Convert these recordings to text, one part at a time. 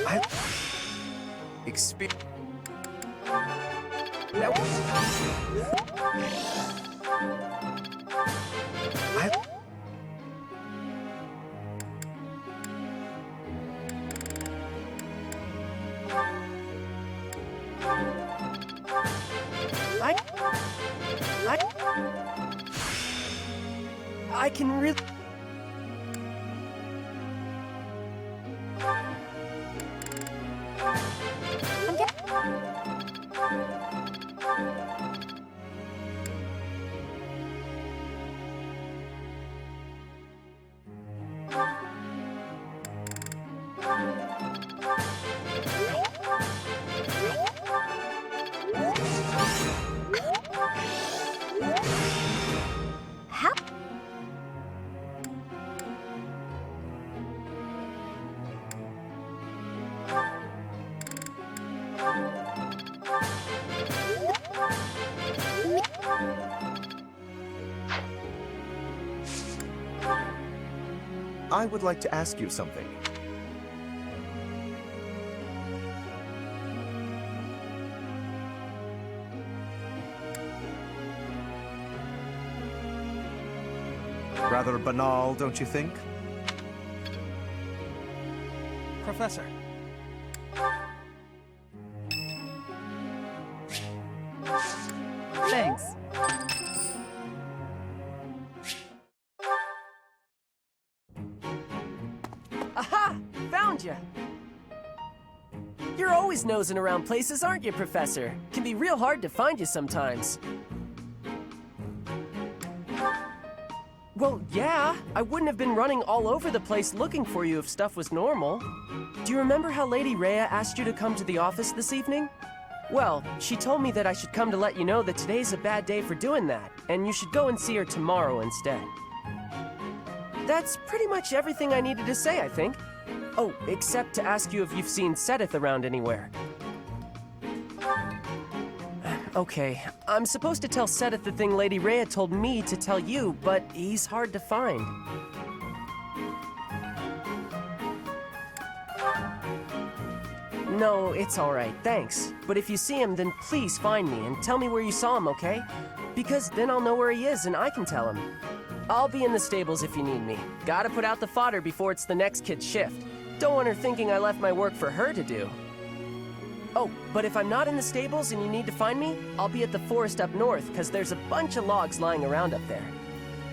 I experience. I can really. I would like to ask you something. Rather banal, don't you think? Professor. Thanks. Aha! Found you! You're always nosing around places, aren't you, Professor? Can be real hard to find you sometimes. Well, yeah. I wouldn't have been running all over the place looking for you if stuff was normal. Do you remember how Lady Rhea asked you to come to the office this evening? Well, she told me that I should come to let you know that today's a bad day for doing that, and you should go and see her tomorrow instead. That's pretty much everything I needed to say, I think. Oh, except to ask you if you've seen Sedith around anywhere. Okay, I'm supposed to tell Sedith the thing Lady Rhea told me to tell you, but he's hard to find. No, it's alright, thanks. But if you see him, then please find me and tell me where you saw him, okay? Because then I'll know where he is and I can tell him. I'll be in the stables if you need me. Gotta put out the fodder before it's the next kid's shift. Don't want her thinking I left my work for her to do. Oh, but if I'm not in the stables and you need to find me, I'll be at the forest up north, because there's a bunch of logs lying around up there.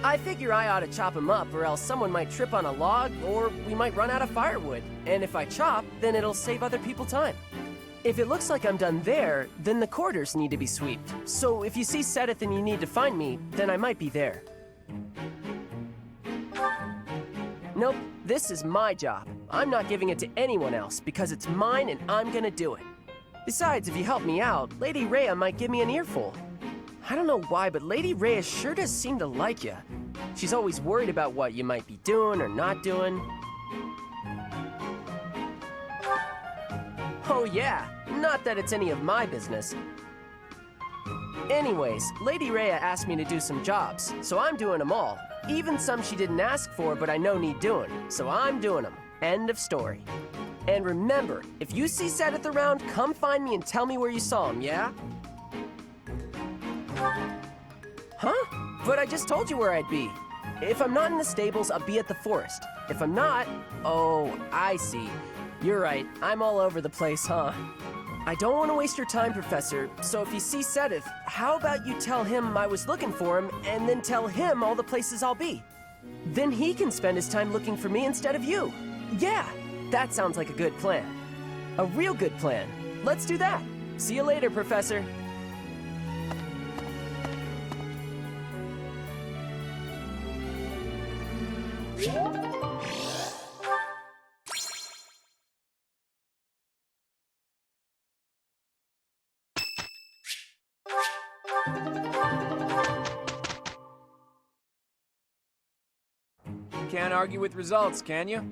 I figure I ought to chop them up, or else someone might trip on a log, or we might run out of firewood. And if I chop, then it'll save other people time. If it looks like I'm done there, then the quarters need to be swept. So if you see Sedith and you need to find me, then I might be there. Nope, this is my job. I'm not giving it to anyone else, because it's mine and I'm gonna do it. Besides, if you help me out, Lady Rhea might give me an earful. I don't know why, but Lady Rhea sure does seem to like you. She's always worried about what you might be doing or not doing. Oh yeah, not that it's any of my business. Anyways, Lady Rhea asked me to do some jobs, so I'm doing them all. Even some she didn't ask for, but I know need doing, so I'm doing them. End of story. And remember, if you see Sedith around, come find me and tell me where you saw him, yeah? Huh? But I just told you where I'd be. If I'm not in the stables, I'll be at the forest. If I'm not... Oh, I see. You're right, I'm all over the place, huh? I don't want to waste your time, Professor, so if you see Sedith, how about you tell him I was looking for him, and then tell him all the places I'll be? Then he can spend his time looking for me instead of you. Yeah, that sounds like a good plan. A real good plan. Let's do that. See you later, Professor. Can't argue with results, can you?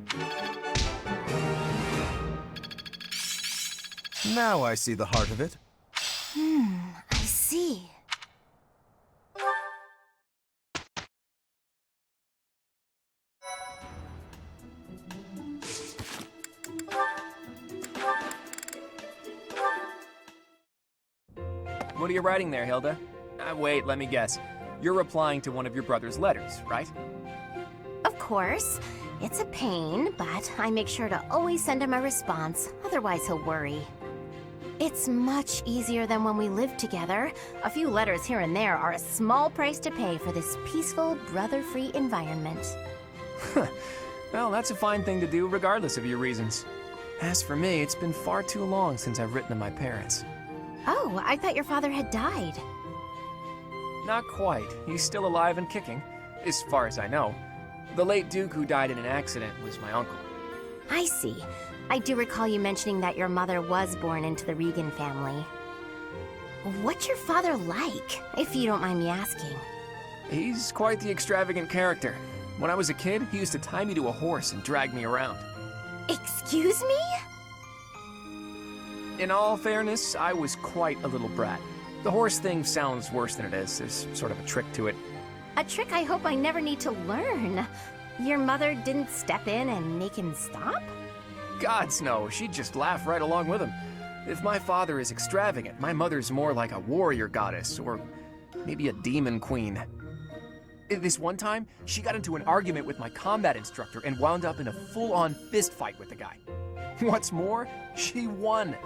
Now I see the heart of it. I see. What are you writing there, Hilda? Wait, let me guess. You're replying to one of your brother's letters, right? Of course. It's a pain, but I make sure to always send him a response, otherwise he'll worry. It's much easier than when we lived together. A few letters here and there are a small price to pay for this peaceful, brother-free environment. Well, that's a fine thing to do regardless of your reasons. As for me, it's been far too long since I've written to my parents. Oh, I thought your father had died. Not quite. He's still alive and kicking, as far as I know. The late Duke who died in an accident was my uncle. I see. I do recall you mentioning that your mother was born into the Regan family. What's your father like, if you don't mind me asking? He's quite the extravagant character. When I was a kid, he used to tie me to a horse and drag me around. Excuse me? In all fairness, I was quite a little brat. The horse thing sounds worse than it is. There's sort of a trick to it. A trick I hope I never need to learn. Your mother didn't step in and make him stop? Gods no, she'd just laugh right along with him. If my father is extravagant, my mother's more like a warrior goddess, or maybe a demon queen. This one time, she got into an argument with my combat instructor and wound up in a full-on fist fight with the guy. What's more, she won.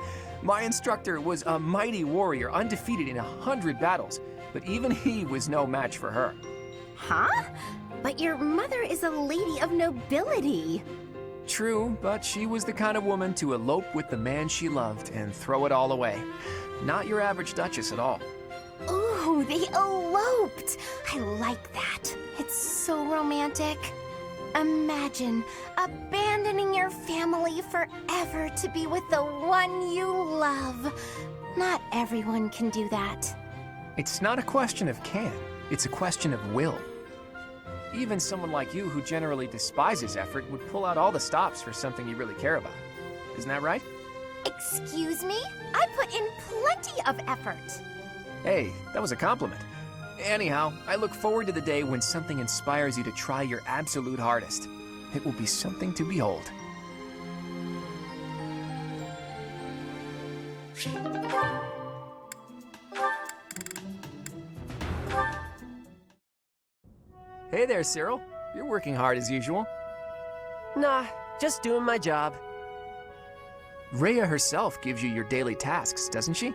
My instructor was a mighty warrior, undefeated in 100 battles, but even he was no match for her. Huh? But your mother is a lady of nobility. True, but she was the kind of woman to elope with the man she loved and throw it all away. Not your average duchess at all. Ooh, they eloped! I like that. It's so romantic. Imagine abandoning your family forever to be with the one you love. Not everyone can do that. It's not a question of can, it's a question of will. Even someone like you who generally despises effort would pull out all the stops for something you really care about. Isn't that right? Excuse me? I put in plenty of effort. Hey, that was a compliment. Anyhow, I look forward to the day when something inspires you to try your absolute hardest. It will be something to behold. Hey there, Cyril. You're working hard as usual. Nah, just doing my job. Rhea herself gives you your daily tasks, doesn't she?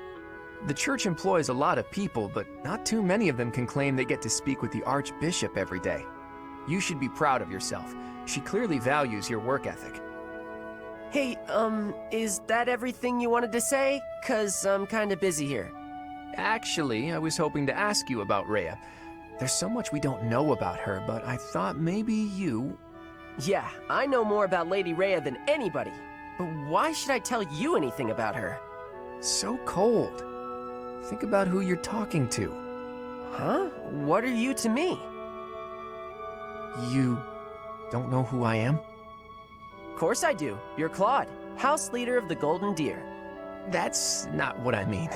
The church employs a lot of people, but not too many of them can claim they get to speak with the Archbishop every day. You should be proud of yourself. She clearly values your work ethic. Hey, is that everything you wanted to say? 'Cause I'm kinda busy here. Actually, I was hoping to ask you about Rhea. There's so much we don't know about her, but I thought maybe you... Yeah, I know more about Lady Rhea than anybody. But why should I tell you anything about her? So cold. Think about who you're talking to. Huh? What are you to me? You don't know who I am? Of course I do. You're Claude, House Leader of the Golden Deer. That's not what I mean.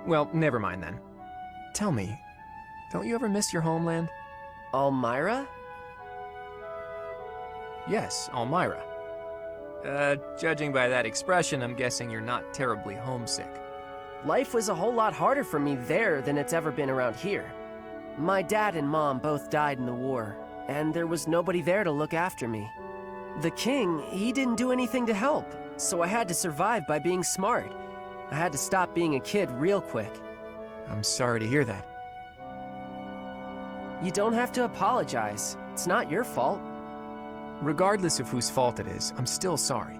Well, never mind then. Tell me, don't you ever miss your homeland? Almyra? Yes, Almyra. Judging by that expression, I'm guessing you're not terribly homesick. Life was a whole lot harder for me there than it's ever been around here. My dad and mom both died in the war, and there was nobody there to look after me. The king, he didn't do anything to help, so I had to survive by being smart. I had to stop being a kid real quick. I'm sorry to hear that. You don't have to apologize. It's not your fault. Regardless of whose fault it is, I'm still sorry.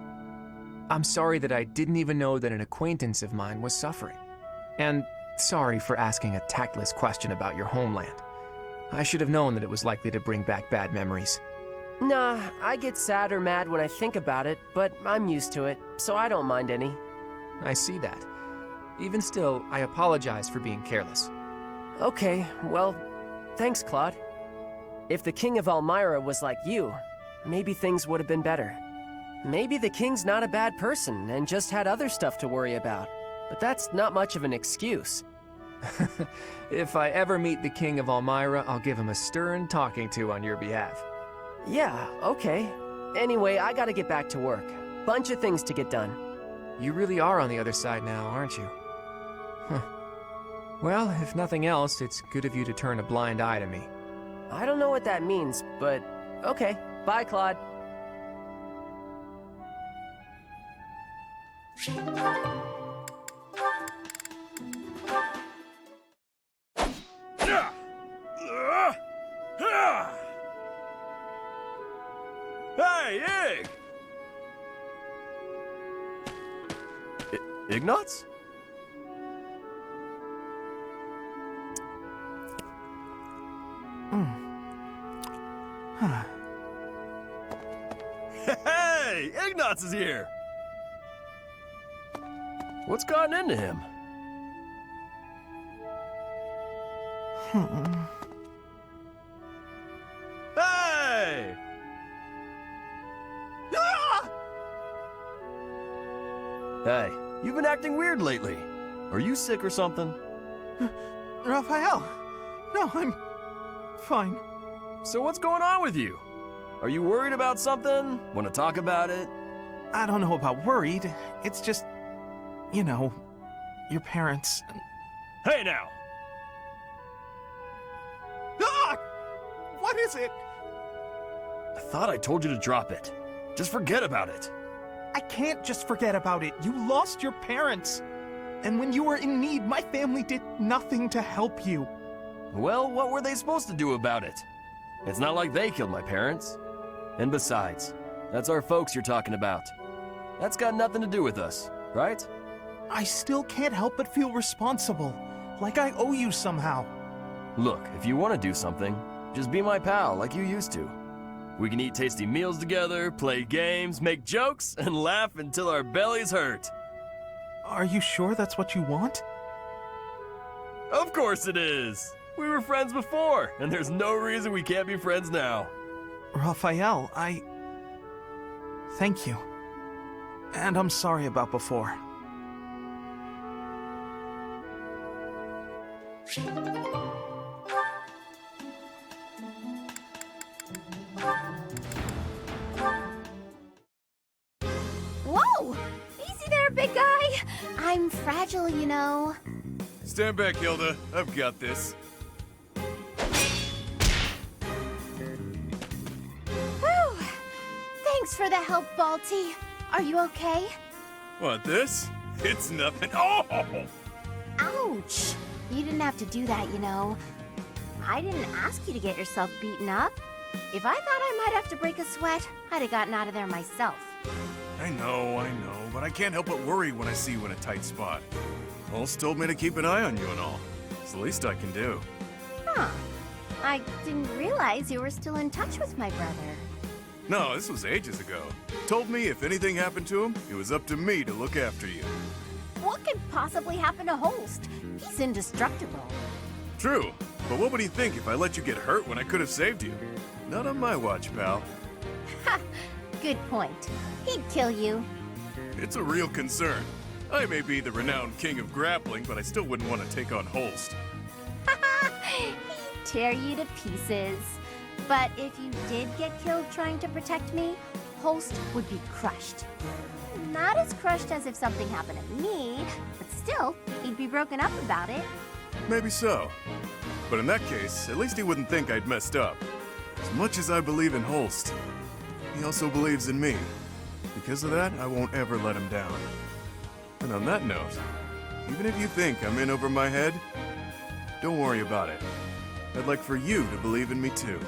I'm sorry that I didn't even know that an acquaintance of mine was suffering. And sorry for asking a tactless question about your homeland. I should have known that it was likely to bring back bad memories. Nah, I get sad or mad when I think about it, but I'm used to it, so I don't mind any. I see that. Even still, I apologize for being careless. Okay, well, thanks, Claude. If the King of Almyra was like you, maybe things would have been better. Maybe the king's not a bad person and just had other stuff to worry about. But that's not much of an excuse. If I ever meet the King of Almyra, I'll give him a stern talking to on your behalf. Yeah, okay. Anyway, I gotta get back to work. Bunch of things to get done. You really are on the other side now, aren't you? Huh. Well, if nothing else, it's good of you to turn a blind eye to me. I don't know what that means, but okay. Bye, Claude. Hey, Ig! Ignatz? Hey! Ignatz is here! What's gotten into him? Hey! Ah! Hey, you've been acting weird lately. Are you sick or something? Raphael! No, I'm fine. So what's going on with you? Are you worried about something? Want to talk about it? I don't know about worried. It's just, you know, your parents. Hey now! Ah! What is it? I thought I told you to drop it. Just forget about it. I can't just forget about it. You lost your parents. And when you were in need, my family did nothing to help you. Well, what were they supposed to do about it? It's not like they killed my parents. And besides, that's our folks you're talking about. That's got nothing to do with us, right? I still can't help but feel responsible. Like I owe you somehow. Look, if you want to do something, just be my pal like you used to. We can eat tasty meals together, play games, make jokes, and laugh until our bellies hurt. Are you sure that's what you want? Of course it is! We were friends before, and there's no reason we can't be friends now. Raphael, thank you. And I'm sorry about before. Whoa! Easy there, big guy. I'm fragile, you know. Stand back, Hilda. I've got this. Whew! Thanks for the help, Balti. Are you okay? Want this? It's nothing. Oh! Ouch! You didn't have to do that, you know. I didn't ask you to get yourself beaten up. If I thought I might have to break a sweat, I'd have gotten out of there myself. I know, but I can't help but worry when I see you in a tight spot. Holst told me to keep an eye on you and all. It's the least I can do. Huh. I didn't realize you were still in touch with my brother. No, this was ages ago. Told me if anything happened to him, it was up to me to look after you. What could possibly happen to Holst? He's indestructible. True, but what would he think if I let you get hurt when I could have saved you? Not on my watch, pal. Ha! Good point. He'd kill you. It's a real concern. I may be the renowned king of grappling, but I still wouldn't want to take on Holst. He'd tear you to pieces. But if you did get killed trying to protect me, Holst would be crushed. Not as crushed as if something happened to me, but still, he'd be broken up about it. Maybe so. But in that case, at least he wouldn't think I'd messed up. As much as I believe in Holst, he also believes in me. Because of that, I won't ever let him down. And on that note, even if you think I'm in over my head, don't worry about it. I'd like for you to believe in me too.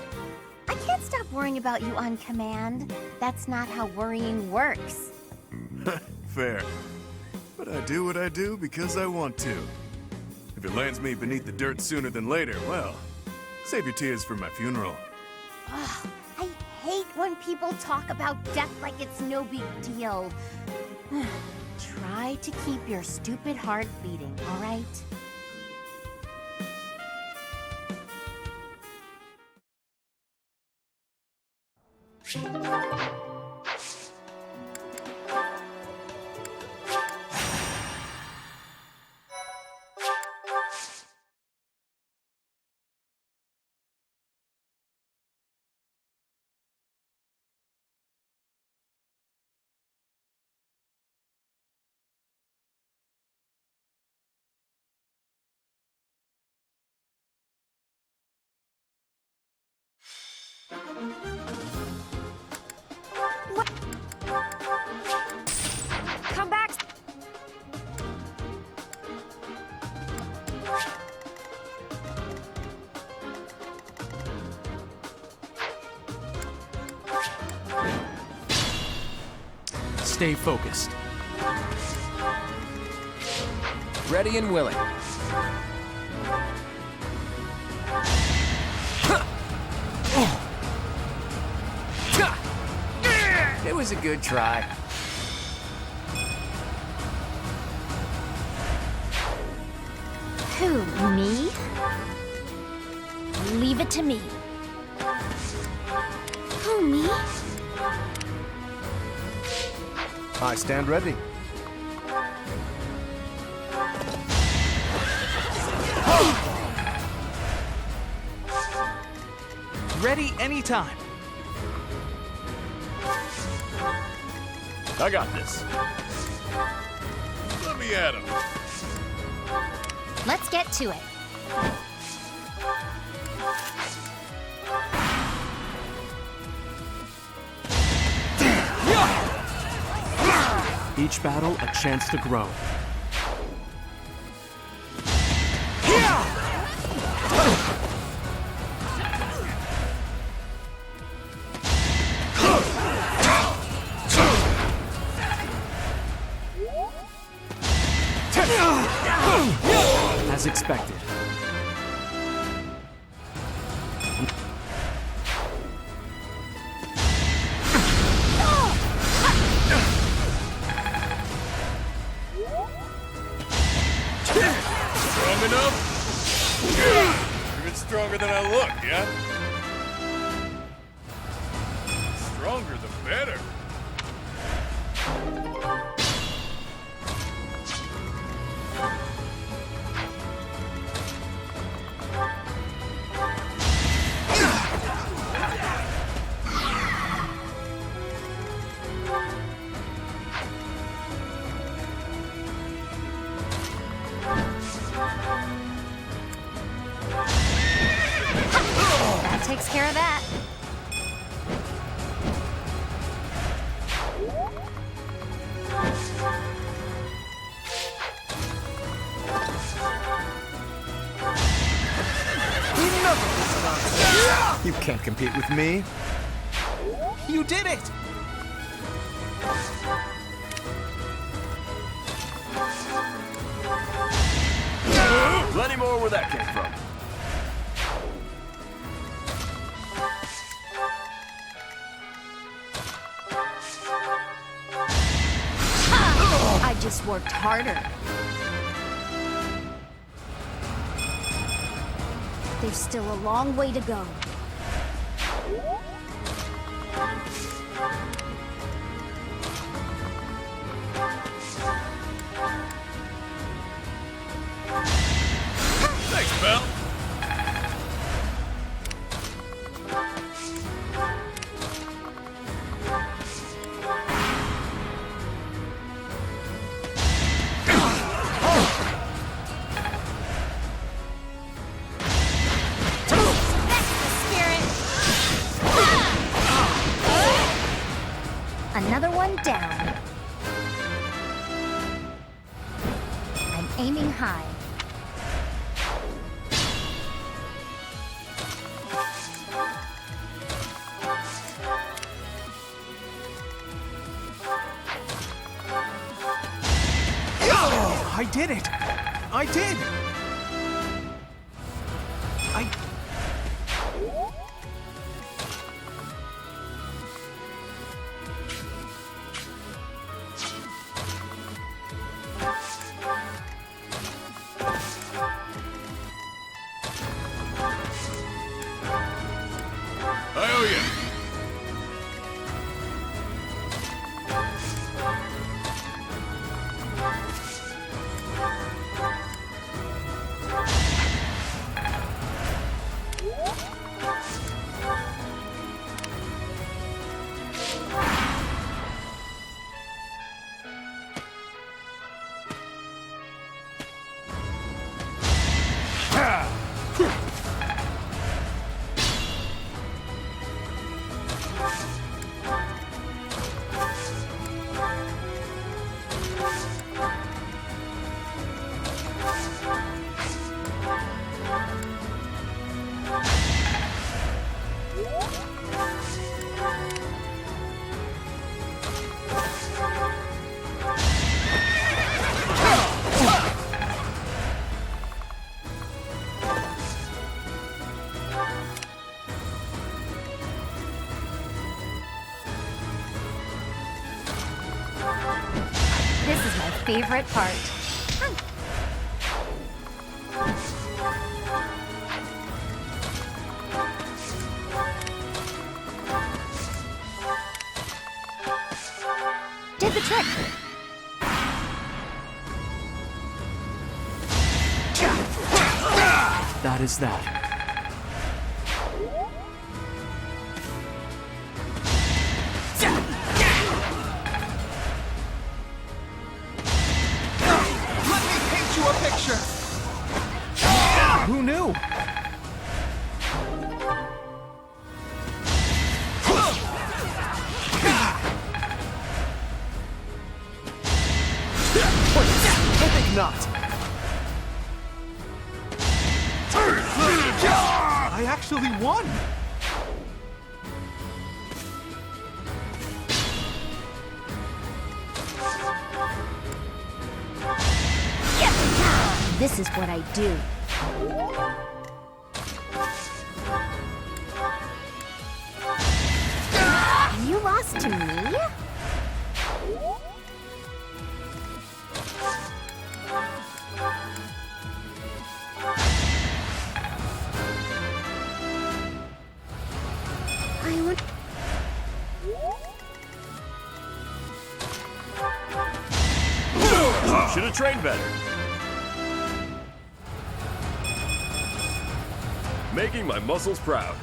I can't stop worrying about you on command. That's not how worrying works. Fair. But I do what I do because I want to. If it lands me beneath the dirt sooner than later, well, save your tears for my funeral. Ugh, I hate when people talk about death like it's no big deal. Try to keep your stupid heart beating, all right? Come back. Stay focused. Ready and willing. It was a good try. Who, me? Leave it to me. Who, me? I stand ready. Ready anytime. I got this. Let me at him. Let's get to it. Each battle a chance to grow. As expected. Strong enough? Even stronger than I look, yeah? Stronger the better. That takes care of that. You can't compete with me. You did it! Plenty more where that came from. I just worked harder. There's still a long way to go. Thanks, pal. Another one down. I'm aiming high. I did it! I did! I... I owe you. This is my favorite part. Did the trick. That is that. Let me paint you a picture! Who knew? I think not. I actually won! This is what I do. You lost to me? I would. Should have trained better. Making my muscles proud.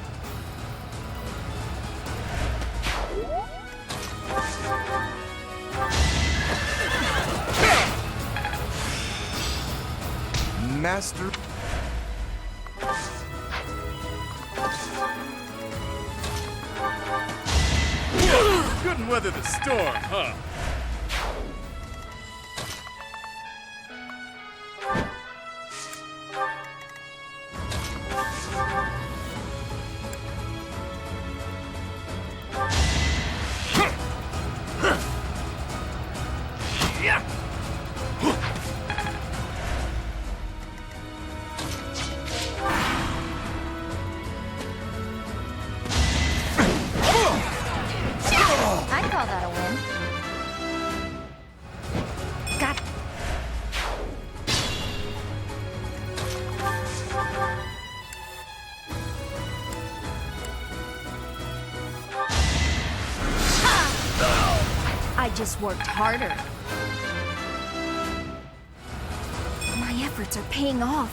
Master. Couldn't weather the storm, huh? I'd call that a win. Got. I just worked harder. My efforts are paying off.